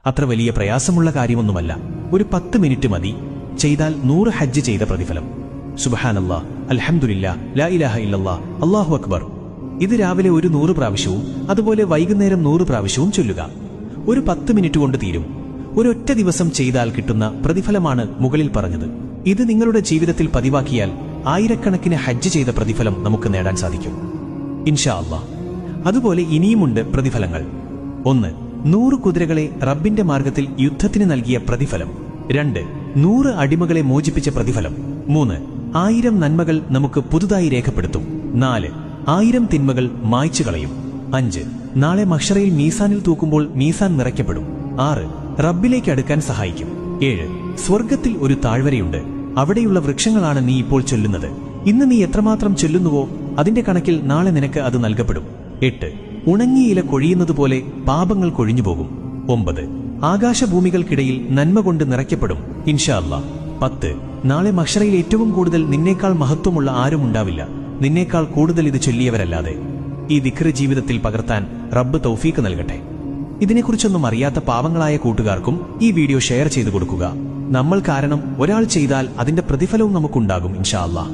അത്ര വലിയ പ്രയാസമുള്ള കാര്യമൊന്നുമല്ല. ഒരു 10 മിനിറ്റ് മതി. ചെയ്താൽ 100 ഹജ്ജ് ചെയ്ത പ്രതിഫലം. സുബ്ഹാനല്ലാഹ്, അൽഹംദുലില്ലാഹ്, ലാ ഇലാഹ ഇല്ലല്ലാഹ്, അല്ലാഹു അക്ബർ. ഇത് രാവിലെ ഒരു 100 പ്രാവശ്യവും അതുപോലെ വൈകുന്നേരം 100 പ്രാവശ്യവും ചൊല്ലുക. ഒരു 10 മിനിറ്റ് കൊണ്ട് തീരും. ഒരൊറ്റ ദിവസം ചെയ്താൽ കിട്ടുന്ന പ്രതിഫലമാണ് മുകളിൽ പറഞ്ഞത്. ഇത് നിങ്ങളുടെ ജീവിതത്തിൽ പതിവാക്കിയാൽ ആയിരക്കണക്കിന് ഹജ്ജ് ചെയ്ത പ്രതിഫലം നമുക്ക് നേടാൻ സാധിക്കും ഇൻഷാ അല്ലാഹ്. അതുപോലെ ഇനിയുമുണ്ട് പ്രതിഫലങ്ങൾ. 1. 100 കുതിരകളെ റബ്ബിന്റെ മാർഗത്തിൽ യുദ്ധത്തിന് നൽകിയ പ്രതിഫലം. 2. 100 അടിമകളെ മോചിപ്പിച്ച പ്രതിഫലം. 3. 1000 നന്മകൾ നമുക്ക് പുതുതായി രേഖപ്പെടുത്തും. 4. 1000 തിന്മകൾ മായ്ച്ചു കളയും. 5. നാളെ മഹ്ശറയിൽ മീസാനിൽ തൂക്കുമ്പോൾ മീസാൻ നിറയ്ക്കപ്പെടും. 6. റബ്ബിലേക്ക് അടുക്കാൻ സഹായിക്കും. 7. സ്വർഗത്തിൽ ഒരു താഴ്വരയുണ്ട്. അവിടെയുള്ള വൃക്ഷങ്ങളാണ് നീ ഇപ്പോൾ ചൊല്ലുന്നത്. ഇന്ന് നീ എത്രമാത്രം ചൊല്ലുന്നുവോ അതിന്റെ കണക്കിൽ നാളെ നിനക്ക് അത് നൽകപ്പെടും. 8. ഉണങ്ങിയ ഇല കൊഴിയുന്നതുപോലെ പാപങ്ങൾ കൊഴിഞ്ഞുപോകും. 9. ആകാശഭൂമികൾക്കിടയിൽ നന്മ കൊണ്ട് നിറയ്ക്കപ്പെടും ഇൻഷാ അല്ലാഹ്. 10. നാളെ മഹ്ശറയിൽ ഏറ്റവും കൂടുതൽ നിന്നേക്കാൾ മഹത്വമുള്ള ആരും ഉണ്ടാവില്ല, നിന്നേക്കാൾ കൂടുതൽ ഇത് ചൊല്ലിയവരല്ലാതെ. ഈ ദിക്ർ ജീവിതത്തിൽ പകർത്താൻ റബ്ബ് തൗഫീക്ക് നൽകട്ടെ. ഇതിനെക്കുറിച്ചൊന്നും അറിയാത്ത പാവങ്ങളായ കൂട്ടുകാർക്കും ഈ വീഡിയോ ഷെയർ ചെയ്തു കൊടുക്കുക. നമ്മൾ കാരണം ഒരാൾ ചെയ്താൽ അതിന്റെ പ്രതിഫലവും നമുക്കുണ്ടാകും ഇൻഷാ അല്ലാഹ്.